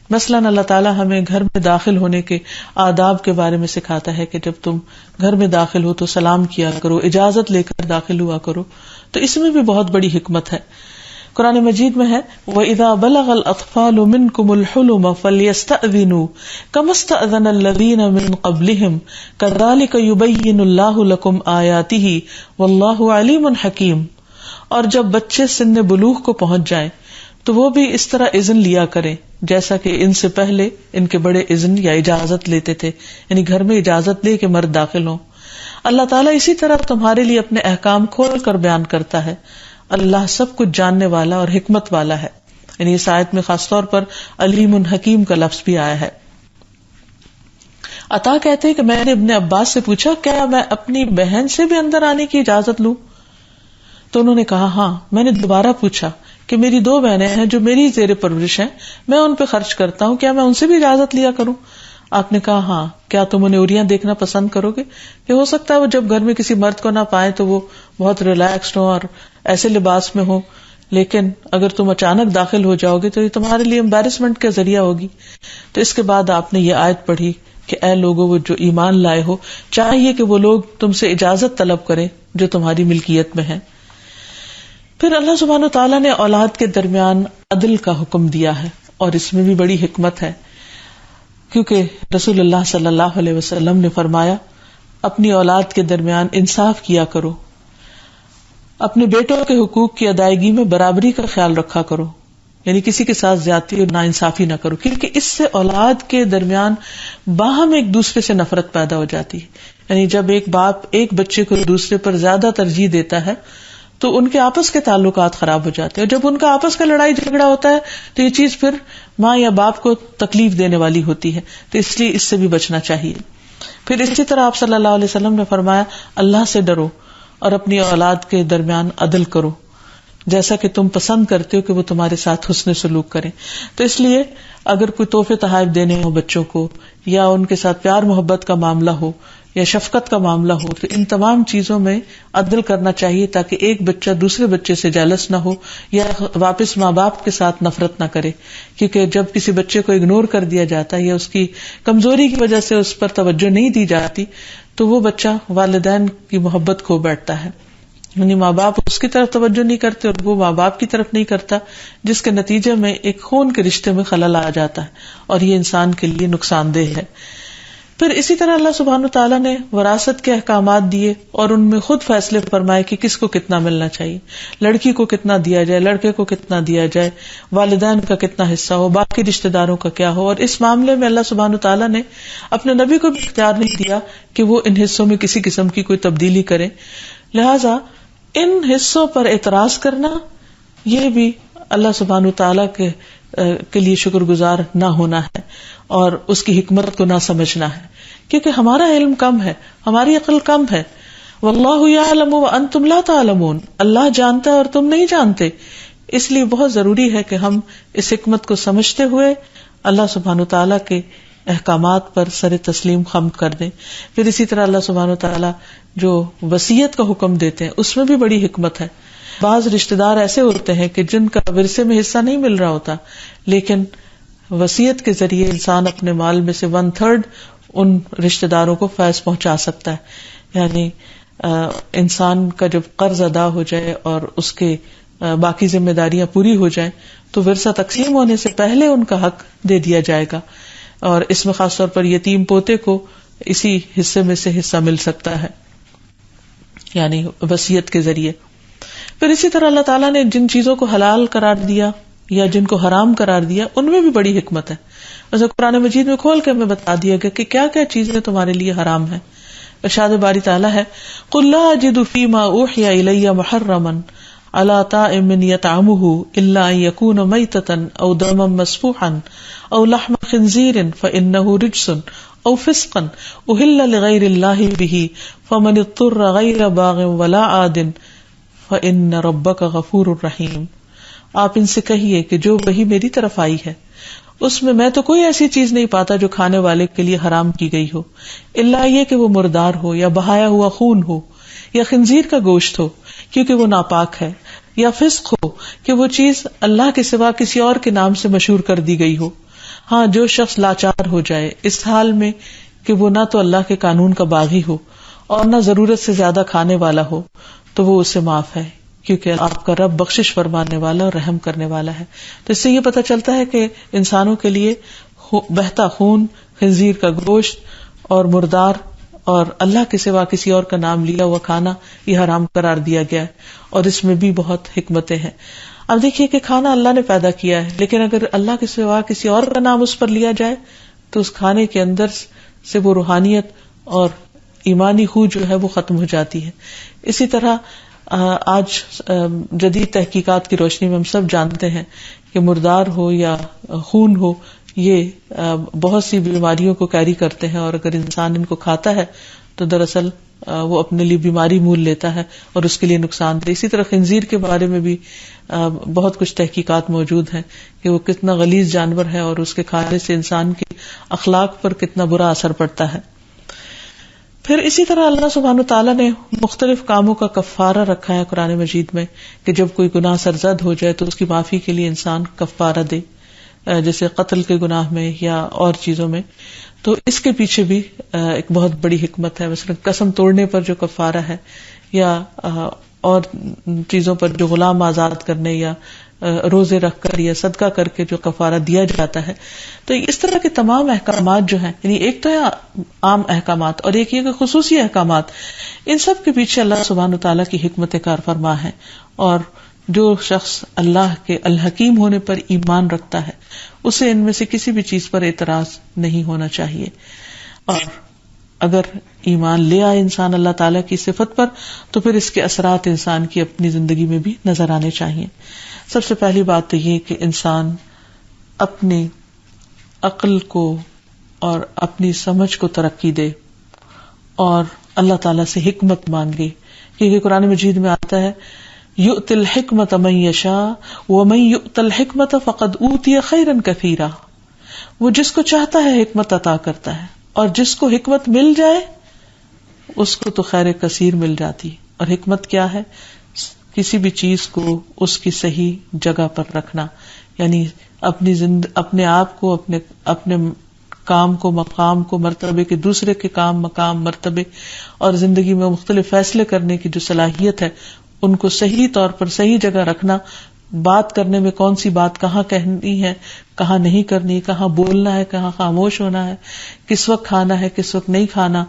مثلاً اللہ تعالیٰ ہمیں گھر میں داخل ہونے کے آداب کے بارے میں سکھاتا ہے کہ جب تم گھر میں داخل ہو تو سلام کیا کرو، اجازت لے کر داخل ہوا کرو. تو اس میں بھی بہت بڑی حکمت ہے. قرآن مجید میں ہے وَإِذَا بَلَغَ الْأَطْفَالُ مِنْكُمُ الْحُلُمَ فَلْيَسْتَأْذِنُوا كَمَا اسْتَأْذَنَ الَّذِينَ مِنْ قَبْلِهِمْ كَذَلِكَ يُبَيِّنُ اللَّهُ لَكُمْ آيَاتِهِ وَاللَّهُ عَلِيمٌ حَكِيمٌ. اور جب بچے سن بلوغ کو پہنچ جائیں تو وہ بھی اس طرح اذن لیا کریں جیسا کہ ان سے پہلے ان کے بڑے اذن یا اجازت لیتے تھے، یعنی گھر میں اجازت لے کہ مرد داخل ہوں. اللہ تعالیٰ اسی طرح تمہارے لیے اپنے احکام کھول کر بیان کرتا ہے. اللہ سب کچھ جاننے والا اور حکمت والا ہے. یعنی اس آیت میں خاص طور پر علیم حکیم کا لفظ بھی آیا ہے. عطا کہتے ہیں کہ میں نے ابن عباس سے پوچھا کیا میں اپنی بہن سے بھی اندر آنے کی اجازت لوں؟ تو انہوں نے کہا ہاں. میں نے دوبارہ پوچھا کہ میری 2 بہنیں ہیں جو میری زیر پرورش ہیں، میں ان پہ خرچ کرتا ہوں، کیا میں ان سے بھی اجازت لیا کروں؟ آپ نے کہا ہاں. کیا تم انہیں عریاں دیکھنا پسند کرو گے؟ کہ ہو سکتا ہے وہ جب گھر میں کسی مرد کو نہ پائے تو وہ بہت ریلیکسڈ ہو اور ایسے لباس میں ہو، لیکن اگر تم اچانک داخل ہو جاؤ گے تو یہ تمہارے لیے امبیرسمنٹ کا ذریعہ ہوگی. تو اس کے بعد آپ نے یہ آیت پڑھی کہ اے لوگوں وہ جو ایمان لائے ہو چاہیے کہ وہ لوگ تم سے اجازت طلب کریں جو تمہاری ملکیت میں ہے. پھر اللہ سبحانہ وتعالیٰ نے اولاد کے درمیان عدل کا حکم دیا ہے، اور اس میں بھی بڑی حکمت ہے، کیونکہ رسول اللہ صلی اللہ علیہ وسلم نے فرمایا اپنی اولاد کے درمیان انصاف کیا کرو، اپنے بیٹوں کے حقوق کی ادائیگی میں برابری کا خیال رکھا کرو، یعنی کسی کے ساتھ زیادتی اور ناانصافی نہ کرو، کیونکہ اس سے اولاد کے درمیان باہم ایک دوسرے سے نفرت پیدا ہو جاتی ہے. یعنی جب ایک باپ ایک بچے کو دوسرے پر زیادہ ترجیح دیتا ہے تو ان کے آپس کے تعلقات خراب ہو جاتے ہیں، اور جب ان کا آپس کا لڑائی جھگڑا ہوتا ہے تو یہ چیز پھر ماں یا باپ کو تکلیف دینے والی ہوتی ہے. تو اس لیے اس سے بھی بچنا چاہیے. پھر اسی طرح آپ صلی اللہ علیہ وسلم نے فرمایا اللہ سے ڈرو اور اپنی اولاد کے درمیان عدل کرو جیسا کہ تم پسند کرتے ہو کہ وہ تمہارے ساتھ حسن سلوک کریں. تو اس لیے اگر کوئی تحفے تحائف دینے ہو بچوں کو، یا ان کے ساتھ پیار محبت کا معاملہ ہو، یا شفقت کا معاملہ ہو، تو ان تمام چیزوں میں عدل کرنا چاہیے تاکہ ایک بچہ دوسرے بچے سے جیلس نہ ہو یا واپس ماں باپ کے ساتھ نفرت نہ کرے. کیونکہ جب کسی بچے کو اگنور کر دیا جاتا ہے یا اس کی کمزوری کی وجہ سے اس پر توجہ نہیں دی جاتی تو وہ بچہ والدین کی محبت کھو بیٹھتا ہے. یعنی ماں باپ اس کی طرف توجہ نہیں کرتے اور وہ ماں باپ کی طرف نہیں کرتا، جس کے نتیجے میں ایک خون کے رشتے میں خلل آ جاتا ہے اور یہ انسان کے لیے نقصان دہ ہے. پھر اسی طرح اللہ سبحانہ وتعالیٰ نے وراثت کے احکامات دیے اور ان میں خود فیصلے فرمائے کہ کس کو کتنا ملنا چاہیے، لڑکی کو کتنا دیا جائے، لڑکے کو کتنا دیا جائے، والدین کا کتنا حصہ ہو، باقی رشتہ داروں کا کیا ہو. اور اس معاملے میں اللہ سبحانہ وتعالیٰ نے اپنے نبی کو بھی اختیار نہیں دیا کہ وہ ان حصوں میں کسی قسم کی کوئی تبدیلی کرے. لہذا ان حصوں پر اعتراض کرنا یہ بھی اللہ سبحانہ وتعالیٰ کے لیے شکر گزار نہ ہونا ہے اور اس کی حکمت کو نہ سمجھنا ہے، کیونکہ ہمارا علم کم ہے، ہماری عقل کم ہے. واللہ یعلم وانتم لا تعلمون، اللہ جانتا ہے اور تم نہیں جانتے. اس لیے بہت ضروری ہے کہ ہم اس حکمت کو سمجھتے ہوئے اللہ سبحانہ وتعالیٰ کے احکامات پر سر تسلیم خم کر دیں. پھر اسی طرح اللہ سبحانہ وتعالیٰ جو وصیت کا حکم دیتے ہیں اس میں بھی بڑی حکمت ہے. بعض رشتہ دار ایسے ہوتے ہیں کہ جن کا ورثے میں حصہ نہیں مل رہا ہوتا، لیکن وصیت کے ذریعے انسان اپنے مال میں سے 1/3 ان رشتہ داروں کو فیض پہنچا سکتا ہے. یعنی انسان کا جب قرض ادا ہو جائے اور اس کے باقی ذمہ داریاں پوری ہو جائیں تو ورثہ تقسیم ہونے سے پہلے ان کا حق دے دیا جائے گا، اور اس میں خاص طور پر یتیم پوتے کو اسی حصے میں سے حصہ مل سکتا ہے، یعنی وصیت کے ذریعے. پھر اسی طرح اللہ تعالیٰ نے جن چیزوں کو حلال قرار دیا یا جن کو حرام قرار دیا ان میں بھی بڑی حکمت ہے. ویسے قرآن مجید میں کھول کے ہمیں بتا دیا گیا کہ کیا کیا چیزیں تمہارے لیے حرام ہیں. ارشاد باری تعالیٰ ہے قُلْ لَا أَجِدُ فِي مَا أُوحِيَ إِلَيَّ مُحَرَّمًا عَلَىٰ طَاعِمٍ يَطْعَمُهُ إِلَّا أَن يَكُونَ مَيْتَةً أَوْ دَمًا مَّسْفُوحًا أَوْ لَحْمَ خِنزِيرٍ فَإِنَّهُ رِجْسٌ أَوْ فِسْقًا أُحِلَّ لِغَيْرِ اللَّهِ بِهِ فَمَنِ اضْطُرَّ غَيْرَ بَاغٍ وَلَا عَادٍ فَإِنَّ رَبَّكَ غَفُورٌ رَحِيمٌ. آپ ان سے کہیے کہ جو وحی میری طرف آئی ہے اس میں تو کوئی ایسی چیز نہیں پاتا جو کھانے والے کے لیے حرام کی گئی ہو، الا یہ کہ وہ مردار ہو یا بہایا ہوا خون ہو یا خنزیر کا گوشت ہو کیونکہ وہ ناپاک ہے، یا فسق ہو کہ وہ چیز اللہ کے سوا کسی اور کے نام سے مشہور کر دی گئی ہو. ہاں جو شخص لاچار ہو جائے اس حال میں کہ وہ نہ تو اللہ کے قانون کا باغی ہو اور نہ ضرورت سے زیادہ کھانے والا ہو تو وہ اسے معاف ہے، کیونکہ آپ کا رب بخشش فرمانے والا اور رحم کرنے والا ہے. تو اس سے یہ پتہ چلتا ہے کہ انسانوں کے لیے بہتا خون، خنزیر کا گوشت اور مردار اور اللہ کے سوا کسی اور کا نام لیا ہوا کھانا یہ حرام قرار دیا گیا ہے، اور اس میں بھی بہت حکمتیں ہیں. اب دیکھیے کہ کھانا اللہ نے پیدا کیا ہے، لیکن اگر اللہ کے سوا کسی اور کا نام اس پر لیا جائے تو اس کھانے کے اندر سے وہ روحانیت اور ایمانی خو جو ہے وہ ختم ہو جاتی ہے. اسی طرح آج جدید تحقیقات کی روشنی میں ہم سب جانتے ہیں کہ مردار ہو یا خون ہو، یہ بہت سی بیماریوں کو کیری کرتے ہیں، اور اگر انسان ان کو کھاتا ہے تو دراصل وہ اپنے لیے بیماری مول لیتا ہے اور اس کے لیے نقصان دہ. اسی طرح خنزیر کے بارے میں بھی بہت کچھ تحقیقات موجود ہیں کہ وہ کتنا غلیظ جانور ہے اور اس کے کھانے سے انسان کے اخلاق پر کتنا برا اثر پڑتا ہے. پھر اسی طرح اللہ سبحانہ تعالیٰ نے مختلف کاموں کا کفارہ رکھا ہے قرآن مجید میں کہ جب کوئی گناہ سرزد ہو جائے تو اس کی معافی کے لیے انسان کفارہ دے، جیسے قتل کے گناہ میں یا اور چیزوں میں. تو اس کے پیچھے بھی ایک بہت بڑی حکمت ہے. مثلا قسم توڑنے پر جو کفارہ ہے، یا اور چیزوں پر جو غلام آزاد کرنے یا روزے رکھ کر یا صدقہ کر کے جو کفارہ دیا جاتا ہے. تو اس طرح کے تمام احکامات جو ہیں، یعنی ایک تو ہے عام احکامات اور ایک یہ کہ خصوصی احکامات، ان سب کے پیچھے اللہ سبحانہ تعالیٰ کی حکمت کار فرما ہے. اور جو شخص اللہ کے الحکیم ہونے پر ایمان رکھتا ہے اسے ان میں سے کسی بھی چیز پر اعتراض نہیں ہونا چاہیے. اور اگر ایمان لے آئے انسان اللہ تعالیٰ کی صفت پر تو پھر اس کے اثرات انسان کی اپنی زندگی میں بھی نظر آنے چاہیے. سب سے پہلی بات تو یہ کہ انسان اپنی عقل کو اور اپنی سمجھ کو ترقی دے اور اللہ تعالیٰ سے حکمت مانگے، کیونکہ قرآن مجید میں آتا ہے یؤتی الحکمت من یشاء ومن یؤت الحکمت فقد اوتی خیرا کثیرا. وہ جس کو چاہتا ہے حکمت عطا کرتا ہے، اور جس کو حکمت مل جائے اس کو تو خیر کثیر مل جاتی. اور حکمت کیا ہے؟ کسی بھی چیز کو اس کی صحیح جگہ پر رکھنا، یعنی اپنے آپ کو، اپنے کام کو، مقام کو، مرتبے کے دوسرے کے کام، مقام، مرتبے اور زندگی میں مختلف فیصلے کرنے کی جو صلاحیت ہے ان کو صحیح طور پر صحیح جگہ رکھنا. بات کرنے میں کون سی بات کہاں کہنی ہے، کہاں نہیں کرنی، کہاں بولنا ہے، کہاں خاموش ہونا ہے، کس وقت کھانا ہے، کس وقت نہیں کھانا،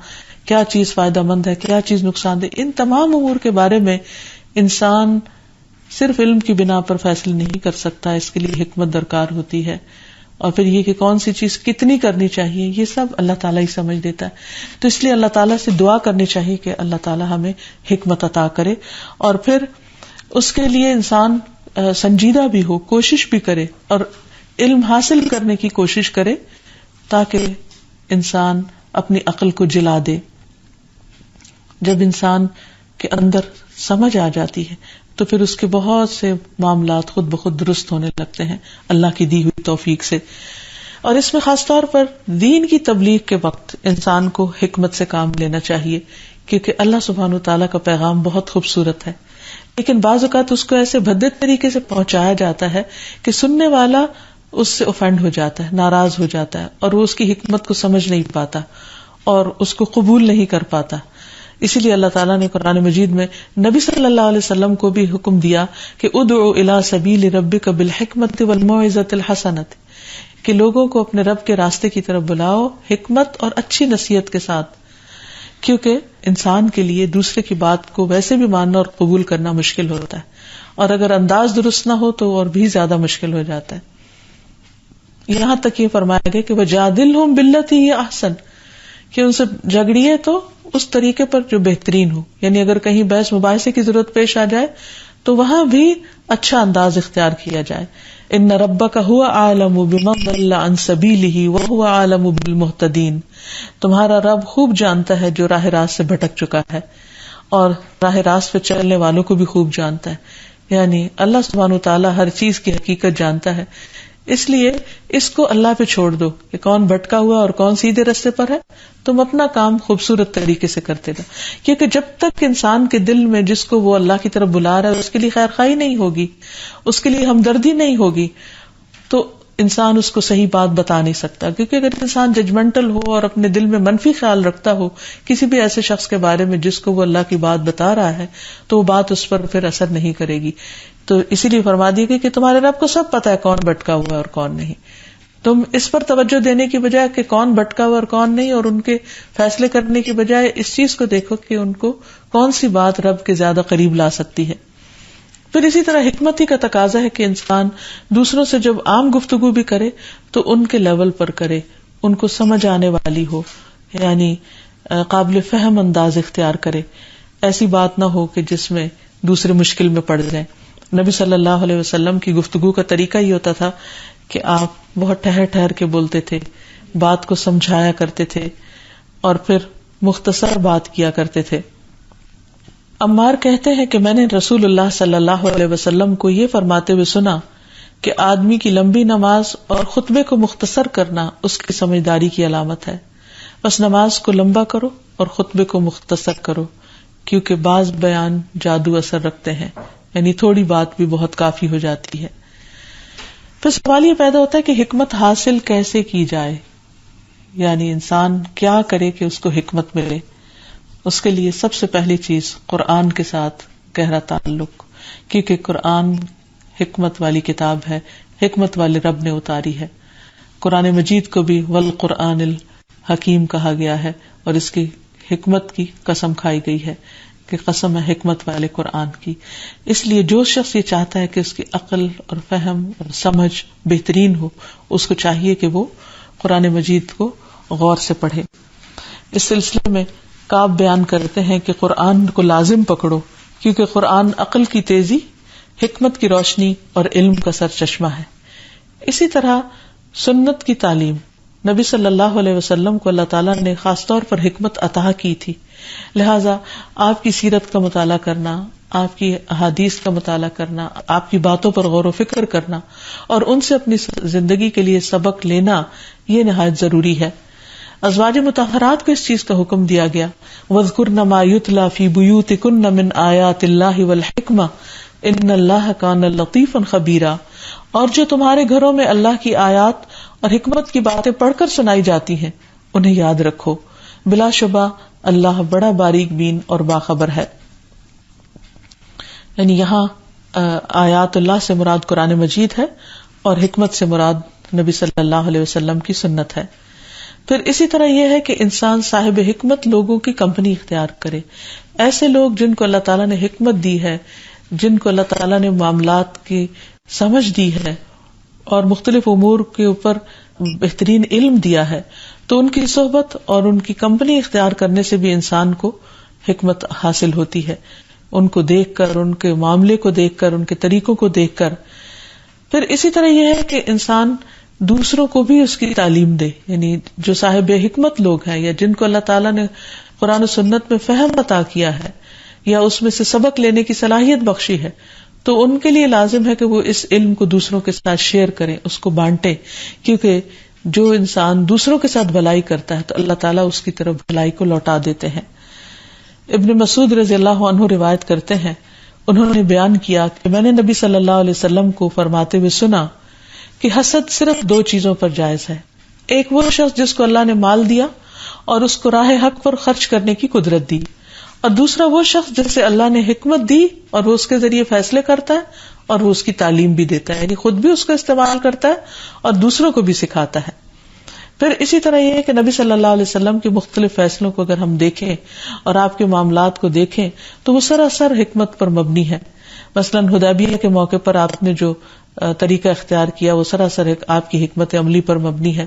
کیا چیز فائدہ مند ہے، کیا چیز نقصان دہ. ان تمام امور کے بارے میں انسان صرف علم کی بنا پر فیصلے نہیں کر سکتا، اس کے لیے حکمت درکار ہوتی ہے. اور پھر یہ کہ کون سی چیز کتنی کرنی چاہیے یہ سب اللہ تعالیٰ ہی سمجھ دیتا ہے. تو اس لیے اللہ تعالیٰ سے دعا کرنی چاہیے کہ اللہ تعالیٰ ہمیں حکمت عطا کرے، اور پھر اس کے لیے انسان سنجیدہ بھی ہو، کوشش بھی کرے اور علم حاصل کرنے کی کوشش کرے تاکہ انسان اپنی عقل کو جلا دے. جب انسان کے اندر سمجھ آ جاتی ہے تو پھر اس کے بہت سے معاملات خود بخود درست ہونے لگتے ہیں اللہ کی دی ہوئی توفیق سے. اور اس میں خاص طور پر دین کی تبلیغ کے وقت انسان کو حکمت سے کام لینا چاہیے، کیونکہ اللہ سبحانہ وتعالیٰ کا پیغام بہت خوبصورت ہے، لیکن بعض اوقات اس کو ایسے بھدے طریقے سے پہنچایا جاتا ہے کہ سننے والا اس سے اوفینڈ ہو جاتا ہے، ناراض ہو جاتا ہے، اور وہ اس کی حکمت کو سمجھ نہیں پاتا اور اس کو قبول نہیں کر پاتا. اسی لیے اللہ تعالیٰ نے قرآن مجید میں نبی صلی اللہ علیہ وسلم کو بھی حکم دیا کہ ادعو الی سبیل ربک بالحکمت والموعظۃ الحسنۃ، کہ لوگوں کو اپنے رب کے راستے کی طرف بلاؤ حکمت اور اچھی نصیحت کے ساتھ، کیونکہ انسان کے لیے دوسرے کی بات کو ویسے بھی ماننا اور قبول کرنا مشکل ہوتا ہے، اور اگر انداز درست نہ ہو تو اور بھی زیادہ مشکل ہو جاتا ہے. یہاں تک یہ فرمایا گیا کہ وجادلہم باللتی ہی احسن، کہ ان سے جھگڑیے تو اس طریقے پر جو بہترین ہو، یعنی اگر کہیں بحث مباحثے کی ضرورت پیش آ جائے تو وہاں بھی اچھا انداز اختیار کیا جائے. ان ربک هو اعلم بمن ضل عن سبیلہ وهو اعلم بالمہتدین، تمہارا رب خوب جانتا ہے جو راہ راست سے بھٹک چکا ہے، اور راہ راست پہ چلنے والوں کو بھی خوب جانتا ہے. یعنی اللہ سبحانہ وتعالیٰ ہر چیز کی حقیقت جانتا ہے، اس لیے اس کو اللہ پہ چھوڑ دو کہ کون بھٹکا ہوا اور کون سیدھے راستے پر ہے. تم اپنا کام خوبصورت طریقے سے کرتے رہو، کیونکہ جب تک انسان کے دل میں جس کو وہ اللہ کی طرف بلا رہا ہے اس کے لیے خیر خواہی نہیں ہوگی، اس کے لیے ہمدردی نہیں ہوگی، تو انسان اس کو صحیح بات بتا نہیں سکتا، کیونکہ اگر انسان ججمنٹل ہو اور اپنے دل میں منفی خیال رکھتا ہو کسی بھی ایسے شخص کے بارے میں جس کو وہ اللہ کی بات بتا رہا ہے، تو وہ بات اس پر پھر اثر نہیں کرے گی. تو اسی لیے فرما دی گئی کہ تمہارے رب کو سب پتا ہے کون بھٹکا ہوا ہے اور کون نہیں. تم اس پر توجہ دینے کی بجائے کہ کون بھٹکا ہوا اور کون نہیں، اور ان کے فیصلے کرنے کی بجائے اس چیز کو دیکھو کہ ان کو کون سی بات رب کے زیادہ قریب لا سکتی ہے. پھر اسی طرح حکمت ہی کا تقاضا ہے کہ انسان دوسروں سے جب عام گفتگو بھی کرے تو ان کے لیول پر کرے، ان کو سمجھ آنے والی ہو، یعنی قابل فہم انداز اختیار کرے. ایسی بات نہ ہو کہ جس میں دوسرے مشکل میں پڑ جائیں. نبی صلی اللہ علیہ وسلم کی گفتگو کا طریقہ یہ ہوتا تھا کہ آپ بہت ٹھہر ٹھہر کے بولتے تھے، بات کو سمجھایا کرتے تھے اور پھر مختصر بات کیا کرتے تھے. عمار کہتے ہیں کہ میں نے رسول اللہ صلی اللہ علیہ وسلم کو یہ فرماتے ہوئے سنا کہ آدمی کی لمبی نماز اور خطبے کو مختصر کرنا اس کی سمجھداری کی علامت ہے. بس نماز کو لمبا کرو اور خطبے کو مختصر کرو، کیونکہ بعض بیان جادو اثر رکھتے ہیں، یعنی تھوڑی بات بھی بہت کافی ہو جاتی ہے. پھر سوال یہ پیدا ہوتا ہے کہ حکمت حاصل کیسے کی جائے، یعنی انسان کیا کرے کہ اس کو حکمت ملے. اس کے لیے سب سے پہلی چیز قرآن کے ساتھ گہرا تعلق، کیونکہ قرآن حکمت والی کتاب ہے، حکمت والے رب نے اتاری ہے. قرآن مجید کو بھی والقرآن الحکیم کہا گیا ہے اور اس کی حکمت کی قسم کھائی گئی ہے کہ قسم ہے حکمت والے قرآن کی. اس لیے جو شخص یہ چاہتا ہے کہ اس کی عقل اور فہم اور سمجھ بہترین ہو، اس کو چاہیے کہ وہ قرآن مجید کو غور سے پڑھے. اس سلسلے میں کعب بیان کرتے ہیں کہ قرآن کو لازم پکڑو، کیونکہ قرآن عقل کی تیزی، حکمت کی روشنی اور علم کا سر چشمہ ہے. اسی طرح سنت کی تعلیم، نبی صلی اللہ علیہ وسلم کو اللہ تعالیٰ نے خاص طور پر حکمت عطا کی تھی، لہذا آپ کی سیرت کا مطالعہ کرنا، آپ کی احادیث کا مطالعہ کرنا، آپ کی باتوں پر غور و فکر کرنا اور ان سے اپنی زندگی کے لیے سبق لینا یہ نہایت ضروری ہے. ازواج مطہرات کو اس چیز کا حکم دیا گیا، وَاذْكُرْنَ مَا يُتْلَى فِي بُيُوتِكُنَّ مِنْ آيَاتِ اللَّهِ وَالْحِكْمَةِ إِنَّ اللَّهَ كَانَ لَطِيفًا خَبِيرًا. اور جو تمہارے گھروں میں اللہ کی آیات اور حکمت کی باتیں پڑھ کر سنائی جاتی ہیں انہیں یاد رکھو، بلا شبہ اللہ بڑا باریک بین اور باخبر ہے. یعنی یہاں آیات اللہ سے مراد قرآن مجید ہے اور حکمت سے مراد نبی صلی اللہ علیہ وسلم کی سنت ہے. پھر اسی طرح یہ ہے کہ انسان صاحب حکمت لوگوں کی کمپنی اختیار کرے. ایسے لوگ جن کو اللہ تعالیٰ نے حکمت دی ہے، جن کو اللہ تعالیٰ نے معاملات کی سمجھ دی ہے اور مختلف امور کے اوپر بہترین علم دیا ہے، تو ان کی صحبت اور ان کی کمپنی اختیار کرنے سے بھی انسان کو حکمت حاصل ہوتی ہے. ان کو دیکھ کر، ان کے معاملے کو دیکھ کر، ان کے طریقوں کو دیکھ کر. پھر اسی طرح یہ ہے کہ انسان دوسروں کو بھی اس کی تعلیم دے، یعنی جو صاحب حکمت لوگ ہیں یا جن کو اللہ تعالیٰ نے قرآن و سنت میں فہم عطا کیا ہے یا اس میں سے سبق لینے کی صلاحیت بخشی ہے، تو ان کے لیے لازم ہے کہ وہ اس علم کو دوسروں کے ساتھ شیئر کریں، اس کو بانٹیں، کیونکہ جو انسان دوسروں کے ساتھ بھلائی کرتا ہے تو اللہ تعالیٰ اس کی طرف بھلائی کو لوٹا دیتے ہیں. ابن مسعود رضی اللہ عنہ روایت کرتے ہیں، انہوں نے بیان کیا کہ میں نے نبی صلی اللہ علیہ وسلم کو فرماتے ہوئے سنا کہ حسد صرف دو چیزوں پر جائز ہے. ایک وہ شخص جس کو اللہ نے مال دیا اور اس کو راہ حق پر خرچ کرنے کی قدرت دی، اور دوسرا وہ شخص جسے اللہ نے حکمت دی اور وہ اس کے ذریعے فیصلے کرتا ہے اور وہ اس کی تعلیم بھی دیتا ہے، یعنی خود بھی اس کا استعمال کرتا ہے اور دوسروں کو بھی سکھاتا ہے. پھر اسی طرح یہ ہے کہ نبی صلی اللہ علیہ وسلم کے مختلف فیصلوں کو اگر ہم دیکھیں اور آپ کے معاملات کو دیکھیں تو وہ سراسر حکمت پر مبنی ہے. مثلاً حدیبیہ کے موقع پر آپ نے جو طریقہ اختیار کیا وہ سراسر آپ کی حکمت عملی پر مبنی ہے.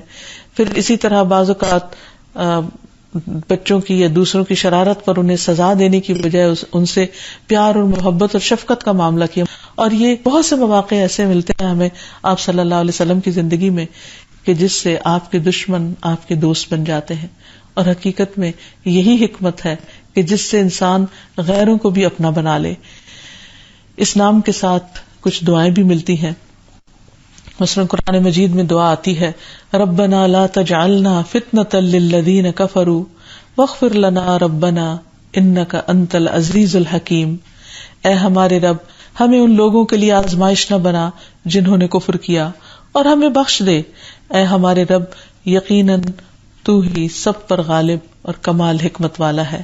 پھر اسی طرح بعض اوقات بچوں کی یا دوسروں کی شرارت پر انہیں سزا دینے کی بجائے ان سے پیار اور محبت اور شفقت کا معاملہ کیا. اور یہ بہت سے مواقع ایسے ملتے ہیں ہمیں آپ صلی اللہ علیہ وسلم کی زندگی میں کہ جس سے آپ کے دشمن آپ کے دوست بن جاتے ہیں. اور حقیقت میں یہی حکمت ہے کہ جس سے انسان غیروں کو بھی اپنا بنا لے. اس نام کے ساتھ کچھ دعائیں بھی ملتی ہیں. مثلاً قرآن مجید میں دعا آتی ہے، ربنا لا تجعلنا فتنة للذین کفروا واغفر لنا ربنا انک انت العزیز الحکیم. اے ہمارے رب، ہمیں ان لوگوں کے لیے آزمائش نہ بنا جنہوں نے کفر کیا، اور ہمیں بخش دے اے ہمارے رب، یقیناً تو ہی سب پر غالب اور کمال حکمت والا ہے۔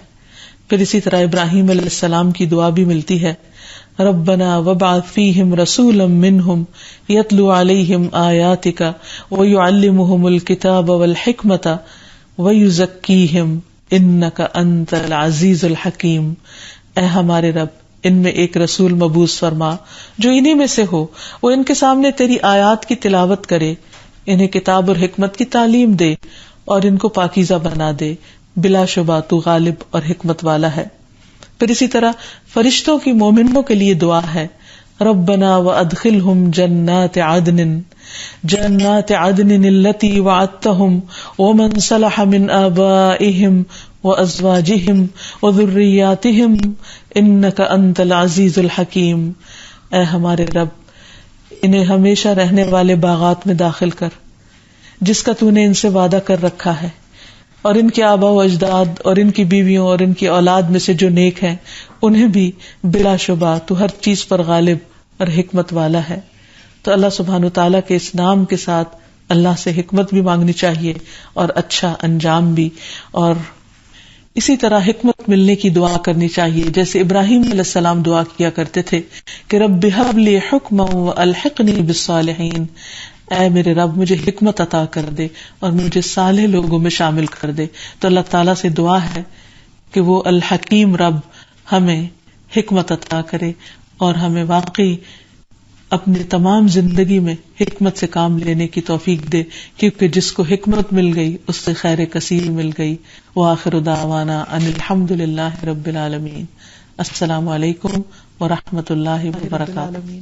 پھر اسی طرح ابراہیم علیہ السلام کی دعا بھی ملتی ہے، ربنا وابعث فیہم رسولا منہم یتلو علیہم آیاتک ویعلمہم الکتاب والحکمت ویزکیہم انک انت العزیز الحکیم۔ اے ہمارے رب، ان میں ایک رسول مبعوث فرما جو انہی میں سے ہو، وہ ان کے سامنے تیری آیات کی تلاوت کرے، انہیں کتاب اور حکمت کی تعلیم دے اور ان کو پاکیزہ بنا دے، بلا شبہ تو غالب اور حکمت والا ہے۔ پھر اسی طرح فرشتوں کی مومنوں کے لیے دعا ہے، ربنا وادخلہم جنات عدن التی وعدتہم ومن صلح من آبائہم وازواجہم وذریاتہم انک انت العزیز الحکیم۔ اے ہمارے رب، انہیں ہمیشہ رہنے والے باغات میں داخل کر جس کا تو نے ان سے وعدہ کر رکھا ہے، اور ان کے آباء و اجداد اور ان کی بیویوں اور ان کی اولاد میں سے جو نیک ہیں انہیں بھی بلا شبہ تو ہر چیز پر غالب اور حکمت والا ہے۔ تو اللہ سبحانہ وتعالیٰ کے اس نام کے ساتھ اللہ سے حکمت بھی مانگنی چاہیے اور اچھا انجام بھی، اور اسی طرح حکمت ملنے کی دعا کرنی چاہیے، جیسے ابراہیم علیہ السلام دعا کیا کرتے تھے کہ رب ہب لی حکما والحقنی بالصالحین، اے میرے رب مجھے حکمت عطا کر دے اور مجھے صالح لوگوں میں شامل کر دے۔ تو اللہ تعالیٰ سے دعا ہے کہ وہ الحکیم رب ہمیں حکمت عطا کرے اور ہمیں واقعی اپنی تمام زندگی میں حکمت سے کام لینے کی توفیق دے، کیونکہ جس کو حکمت مل گئی اس سے خیر کثیر مل گئی۔ وآخر دعوانا ان الحمد للہ رب العالمین۔ السلام علیکم ورحمۃ اللہ وبرکاتہ۔